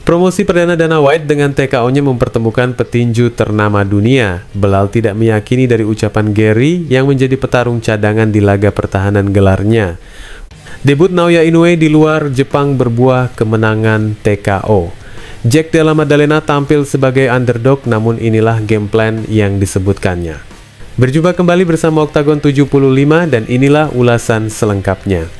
Promosi perdana Dana White dengan TKO-nya mempertemukan petinju ternama dunia. Belal tidak meyakini dari ucapan Gary yang menjadi petarung cadangan di laga pertahanan gelarnya. Debut Naoya Inoue di luar Jepang berbuah kemenangan TKO. Jack Della Maddalena tampil sebagai underdog, namun inilah game plan yang disebutkannya. Berjumpa kembali bersama Octagon 75 dan inilah ulasan selengkapnya.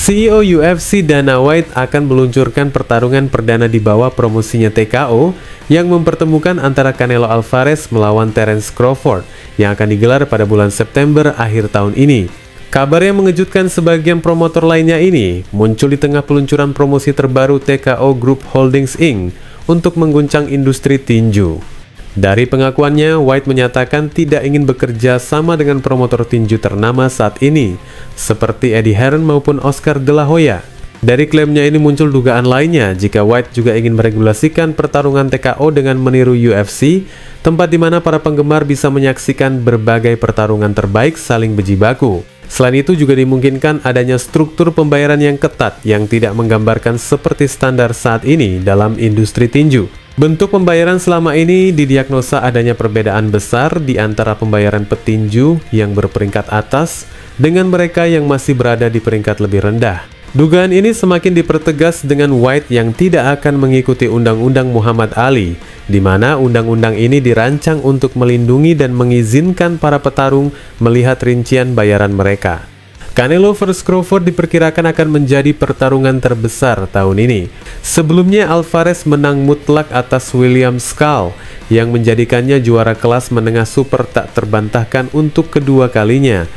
CEO UFC Dana White akan meluncurkan pertarungan perdana di bawah promosinya TKO yang mempertemukan antara Canelo Alvarez melawan Terence Crawford yang akan digelar pada bulan September akhir tahun ini. Kabar yang mengejutkan sebagian promotor lainnya ini muncul di tengah peluncuran promosi terbaru TKO Group Holdings Inc. untuk mengguncang industri tinju. Dari pengakuannya, White menyatakan tidak ingin bekerja sama dengan promotor tinju ternama saat ini, seperti Eddie Hearn maupun Oscar De La Hoya. Dari klaimnya ini muncul dugaan lainnya jika White juga ingin meregulasikan pertarungan TKO dengan meniru UFC, tempat di mana para penggemar bisa menyaksikan berbagai pertarungan terbaik saling berjibaku. Selain itu juga dimungkinkan adanya struktur pembayaran yang ketat yang tidak menggambarkan seperti standar saat ini dalam industri tinju. Bentuk pembayaran selama ini didiagnosa adanya perbedaan besar di antara pembayaran petinju yang berperingkat atas dengan mereka yang masih berada di peringkat lebih rendah. Dugaan ini semakin dipertegas dengan White yang tidak akan mengikuti Undang-Undang Muhammad Ali, di mana undang-undang ini dirancang untuk melindungi dan mengizinkan para petarung melihat rincian bayaran mereka. Canelo vs Crawford diperkirakan akan menjadi pertarungan terbesar tahun ini. Sebelumnya Alvarez menang mutlak atas William Skull yang menjadikannya juara kelas menengah super tak terbantahkan untuk kedua kalinya.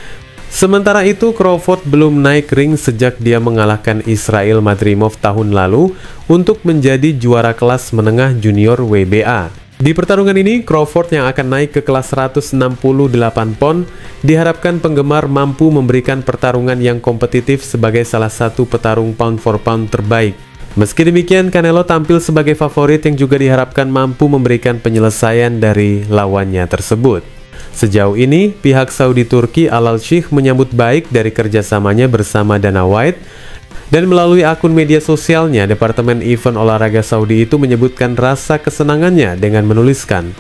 Sementara itu Crawford belum naik ring sejak dia mengalahkan Israil Madrimov tahun lalu untuk menjadi juara kelas menengah junior WBA. Di pertarungan ini, Crawford yang akan naik ke kelas 168 pon diharapkan penggemar mampu memberikan pertarungan yang kompetitif sebagai salah satu petarung pound for pound terbaik. Meski demikian, Canelo tampil sebagai favorit yang juga diharapkan mampu memberikan penyelesaian dari lawannya tersebut. Sejauh ini, pihak Saudi Turki Al-Sheikh menyambut baik dari kerjasamanya bersama Dana White. Dan melalui akun media sosialnya, Departemen Event Olahraga Saudi itu menyebutkan rasa kesenangannya dengan menuliskan,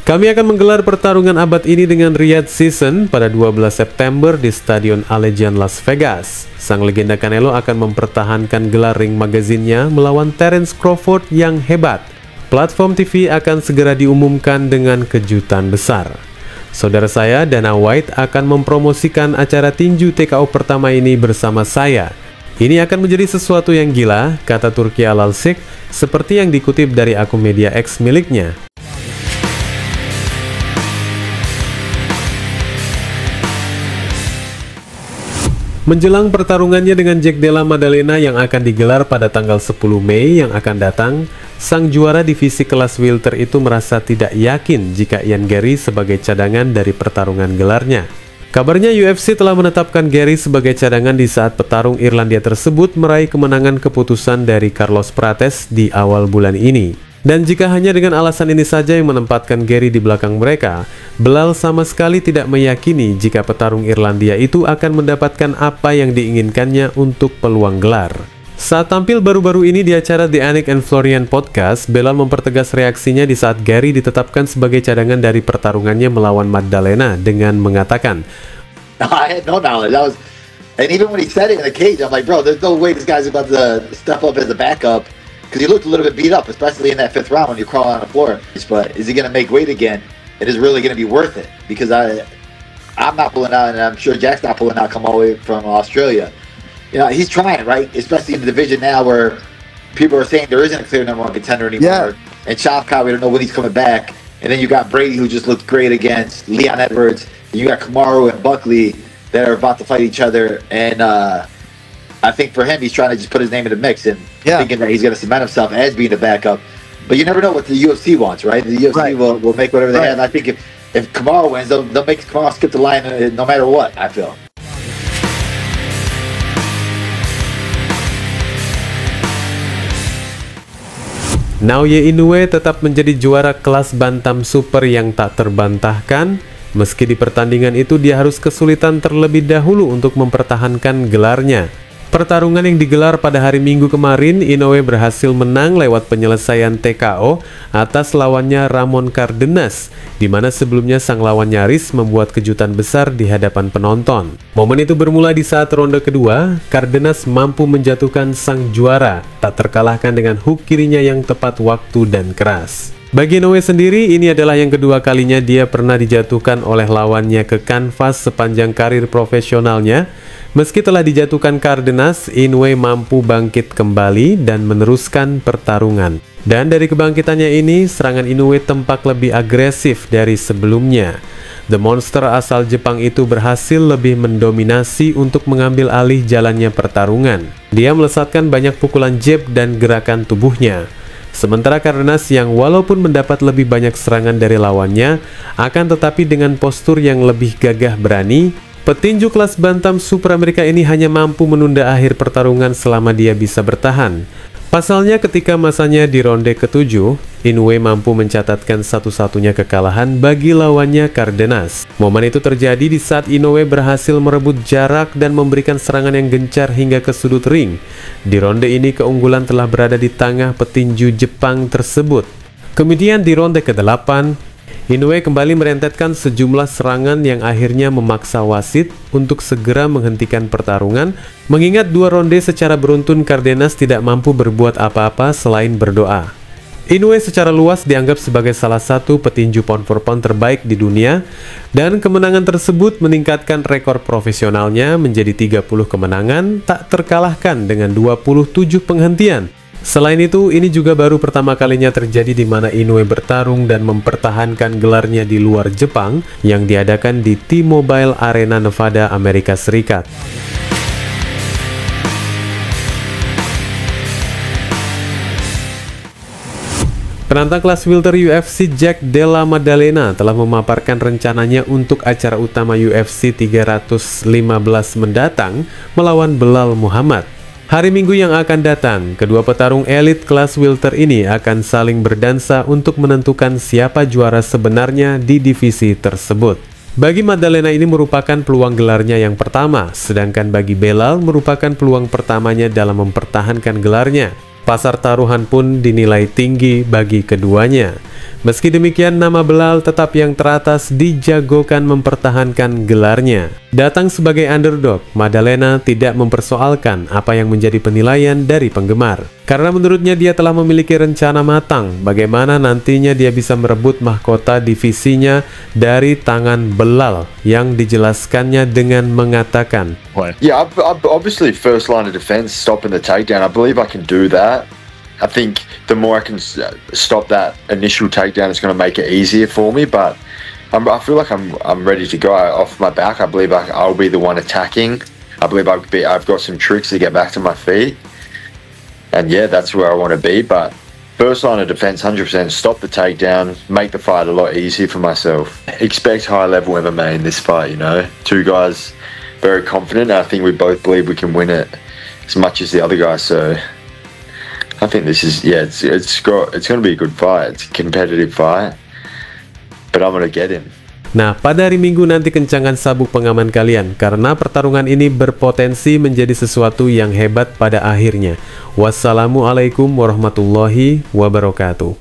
"Kami akan menggelar pertarungan abad ini dengan Riyadh Season pada 12 September di Stadion Allegiant Las Vegas. Sang legenda Canelo akan mempertahankan gelar ring magazinnya melawan Terence Crawford yang hebat. Platform TV akan segera diumumkan dengan kejutan besar." Saudara saya, Dana White akan mempromosikan acara tinju TKO pertama ini bersama saya. Ini akan menjadi sesuatu yang gila, kata Turki Al-Sheikh, seperti yang dikutip dari akun media X miliknya. Menjelang pertarungannya dengan Jack Della Maddalena yang akan digelar pada tanggal 10 Mei yang akan datang, sang juara divisi kelas welter itu merasa tidak yakin jika Ian Garry sebagai cadangan dari pertarungan gelarnya. Kabarnya UFC telah menetapkan Garry sebagai cadangan di saat petarung Irlandia tersebut meraih kemenangan keputusan dari Carlos Prates di awal bulan ini. Dan jika hanya dengan alasan ini saja yang menempatkan Garry di belakang mereka, Belal sama sekali tidak meyakini jika petarung Irlandia itu akan mendapatkan apa yang diinginkannya untuk peluang gelar. Saat tampil baru-baru ini di acara The Anik and Florian Podcast, Belal mempertegas reaksinya di saat Garry ditetapkan sebagai cadangan dari pertarungannya melawan Maddalena dengan mengatakan, I had no knowledge. And even when he said it in the cage, I'm like, bro, there's no way this guy's about to step up as a backup because he looked a little bit beat up, especially in that 5th round when you're crawling on the floor. But is he going to make weight again? It is really going to be worth it because I'm not pulling out, and I'm sure Jack's not pulling out come all the way from Australia. You know, he's trying, right? Especially in the division now where people are saying there isn't a clear #1 contender anymore. Yeah. And Shavkat, we don't know when he's coming back. And then you got Brady, who just looked great against Leon Edwards. And you got Kamaru and Buckley that are about to fight each other. And I think for him, he's trying to just put his name in the mix and thinking that he's going to cement himself as being a backup. But you never know what the UFC wants, right? The UFC will make whatever they have. I think if Kamaru wins, they'll make Kamaru skip the line no matter what, I feel. Naoya Inoue tetap menjadi juara kelas bantam super yang tak terbantahkan. Meski di pertandingan itu dia harus kesulitan terlebih dahulu untuk mempertahankan gelarnya. Pertarungan yang digelar pada hari Minggu kemarin, Inoue berhasil menang lewat penyelesaian TKO atas lawannya Ramon Cardenas, di mana sebelumnya sang lawan nyaris membuat kejutan besar di hadapan penonton. Momen itu bermula di saat ronde kedua, Cardenas mampu menjatuhkan sang juara, tak terkalahkan dengan hook kirinya yang tepat waktu dan keras. Bagi Inoue sendiri, ini adalah yang kedua kalinya dia pernah dijatuhkan oleh lawannya ke kanvas sepanjang karir profesionalnya. Meski telah dijatuhkan Cardenas, Inoue mampu bangkit kembali dan meneruskan pertarungan. Dan dari kebangkitannya ini, serangan Inoue tampak lebih agresif dari sebelumnya. The Monster asal Jepang itu berhasil lebih mendominasi untuk mengambil alih jalannya pertarungan. Dia melesatkan banyak pukulan jab dan gerakan tubuhnya. Sementara Cardenas yang walaupun mendapat lebih banyak serangan dari lawannya, akan tetapi dengan postur yang lebih gagah berani, petinju kelas bantam super Amerika ini hanya mampu menunda akhir pertarungan selama dia bisa bertahan. Pasalnya ketika masanya di ronde ke-7, Inoue mampu mencatatkan satu-satunya kekalahan bagi lawannya Cardenas. Momen itu terjadi di saat Inoue berhasil merebut jarak dan memberikan serangan yang gencar hingga ke sudut ring. Di ronde ini keunggulan telah berada di tangan petinju Jepang tersebut. Kemudian di ronde ke-8, Inoue kembali merentetkan sejumlah serangan yang akhirnya memaksa wasit untuk segera menghentikan pertarungan, mengingat dua ronde secara beruntun Cardenas tidak mampu berbuat apa-apa selain berdoa. Inoue secara luas dianggap sebagai salah satu petinju pound for pound terbaik di dunia, dan kemenangan tersebut meningkatkan rekor profesionalnya menjadi 30 kemenangan tak terkalahkan dengan 27 penghentian. Selain itu, ini juga baru pertama kalinya terjadi di mana Inoue bertarung dan mempertahankan gelarnya di luar Jepang yang diadakan di T-Mobile Arena Nevada, Amerika Serikat. Penantang kelas welter UFC Jack Della Maddalena telah memaparkan rencananya untuk acara utama UFC 315 mendatang melawan Belal Muhammad. Hari Minggu yang akan datang, kedua petarung elit kelas welter ini akan saling berdansa untuk menentukan siapa juara sebenarnya di divisi tersebut. Bagi Maddalena ini merupakan peluang gelarnya yang pertama, sedangkan bagi Belal merupakan peluang pertamanya dalam mempertahankan gelarnya. Pasar taruhan pun dinilai tinggi bagi keduanya. Meski demikian, nama Belal tetap yang teratas dijagokan mempertahankan gelarnya. Datang sebagai underdog, Maddalena tidak mempersoalkan apa yang menjadi penilaian dari penggemar. Karena menurutnya dia telah memiliki rencana matang bagaimana nantinya dia bisa merebut mahkota divisinya dari tangan Belal, yang dijelaskannya dengan mengatakan, Yeah, obviously first line of defense, stopping the takedown. I believe I can do that. I think the more I can stop that initial takedown, it's going to make it easier for me. But I feel like I'm ready to go off my back. I believe I'll be the one attacking. I believe I've got some tricks to get back to my feet. And yeah, that's where I want to be. But first line of defense, 100%. Stop the takedown, make the fight a lot easier for myself. Expect high level MMA in this fight. You know, two guys very confident. I think we both believe we can win it as much as the other guy. So I think this is, yeah, it's going to be a good fight. It's a competitive fight, but I'm going to get him. Nah, pada hari Minggu nanti kencangkan sabuk pengaman kalian, karena pertarungan ini berpotensi menjadi sesuatu yang hebat pada akhirnya. Wassalamualaikum warahmatullahi wabarakatuh.